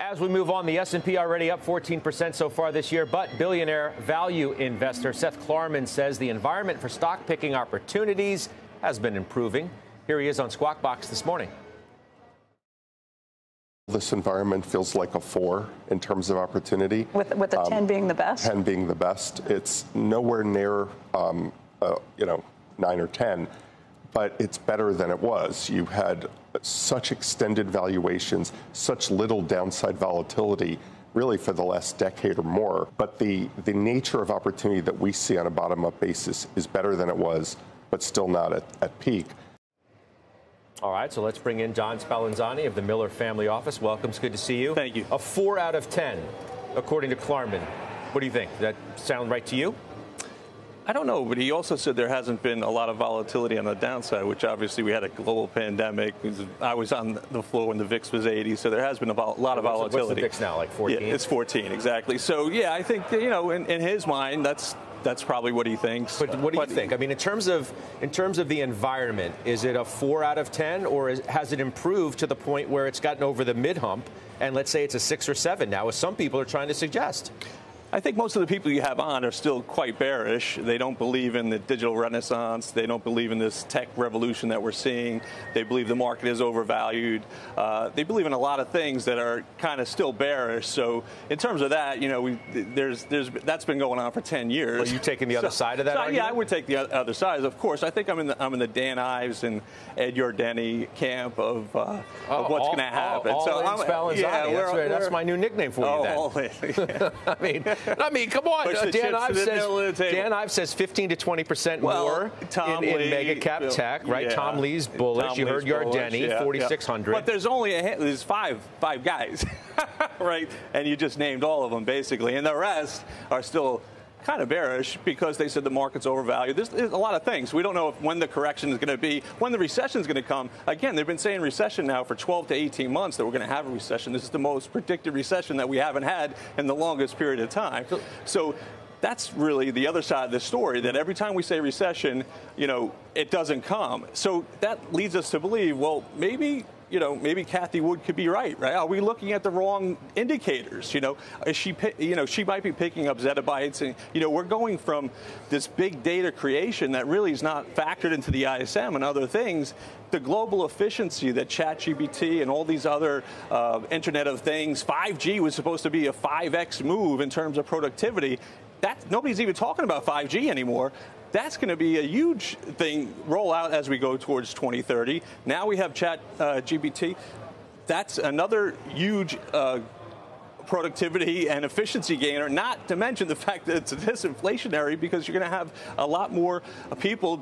As we move on, the S&P already up 14% so far this year, but billionaire value investor Seth Klarman says the environment for stock picking opportunities has been improving. Here he is on Squawk Box this morning. This environment feels like a 4 in terms of opportunity. With a 10 being the best? 10 being the best. It's nowhere near, 9 or 10, but it's better than it was. You had such extended valuations, such little downside volatility, really for the last decade or more. But the nature of opportunity that we see on a bottom-up basis is better than it was, but still not at peak. All right, so let's bring in John Spallanzani of the Miller Family Office. Welcome. It's good to see you. Thank you. A 4 out of 10, according to Klarman. What do you think? Does that sound right to you? I don't know, but he also said there hasn't been a lot of volatility on the downside, which obviously we had a global pandemic. I was on the floor when the VIX was 80, so there has been a lot of volatility. What's the VIX now, like 14? Yeah, it's 14, exactly. So, yeah, I think, in his mind, that's probably what he thinks. But what do you think? I mean, in terms of the environment, is it a 4 out of 10, or has it improved to the point where it's gotten over the mid-hump, and let's say it's a 6 or 7 now, as some people are trying to suggest? I think most of the people you have on are still quite bearish. They don't believe in the digital renaissance. They don't believe in this tech revolution that we're seeing. They believe the market is overvalued. They believe in a lot of things that are kind of still bearish. So in terms of that, that's been going on for 10 years. Are you taking the other side of that argument? Yeah, I would take the other side. Of course, I think I'm in the Dan Ives and Ed Yardeni camp of what's going to happen. Spallanzani. That's my new nickname for you. Then. I mean, come on. Dan Ives says 15 to 20% more in mega cap tech, right? Yeah. Tom Lee's bullish. You heard Yardeni, 4,600. But there's five guys, right? And you just named all of them, basically. And the rest are still kind of bearish because they said the market's overvalued. There's a lot of things. We don't know when the correction is going to be, when the recession is going to come. Again, they've been saying recession now for 12 to 18 months that we're going to have a recession. This is the most predicted recession that we haven't had in the longest period of time. So that's really the other side of the story, that every time we say recession, it doesn't come. So that leads us to believe, well, maybe Cathie Wood could be right? Are we looking at the wrong indicators? Is she might be picking up zettabytes, and we're going from this big data creation that really is not factored into the ISM and other things. The global efficiency that ChatGPT and all these other Internet of Things, 5G was supposed to be a 5x move in terms of productivity. Nobody's even talking about 5G anymore. That's going to be a huge thing roll out as we go towards 2030. Now we have ChatGPT. That's another huge productivity and efficiency gainer, not to mention the fact that it's disinflationary because you're going to have a lot more people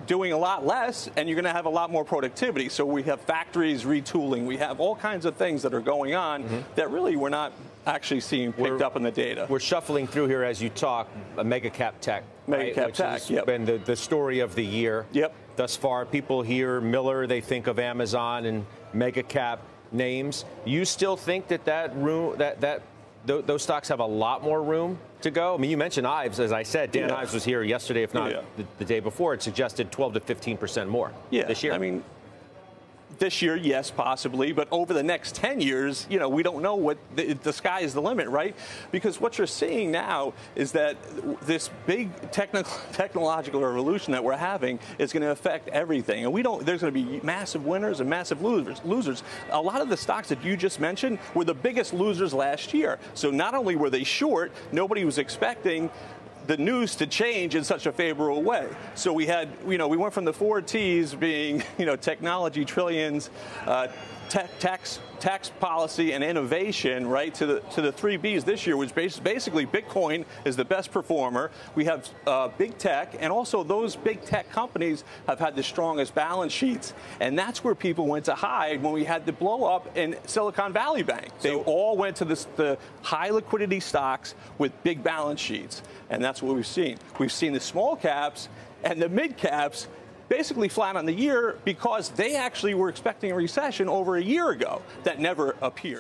doing a lot less, and you're going to have a lot more productivity. So we have factories retooling. We have all kinds of things that are going on that really we're not actually seeing picked up in the data. We're shuffling through here as you talk, a mega cap tech. Mega cap tech, yep. Been the story of the year. Yep. Thus far, people hear Miller, they think of Amazon and mega cap names. You still think that those stocks have a lot more room to go? I mean, you mentioned Ives, as I said. Dan Ives was here yesterday, if not the day before. It suggested 12 to 15% more this year. I mean, this year, yes, possibly, but over the next 10 years, we don't know what the sky is the limit, right? Because what you're seeing now is that this big technological revolution that we're having is going to affect everything, and there's going to be massive winners and massive losers. A lot of the stocks that you just mentioned were the biggest losers last year. So not only were they short, nobody was expecting the news to change in such a favorable way. So we had, we went from the 4 T's being, technology, trillions, tax policy and innovation, right, to the 3 B's this year, which basically Bitcoin is the best performer. We have big tech, and also those big tech companies have had the strongest balance sheets, and that's where people went to hide when we had the blow up in Silicon Valley Bank. They all went to the high liquidity stocks with big balance sheets, and that's what we've seen. We've seen the small caps and the mid caps basically flat on the year because they actually were expecting a recession over a year ago that never appeared.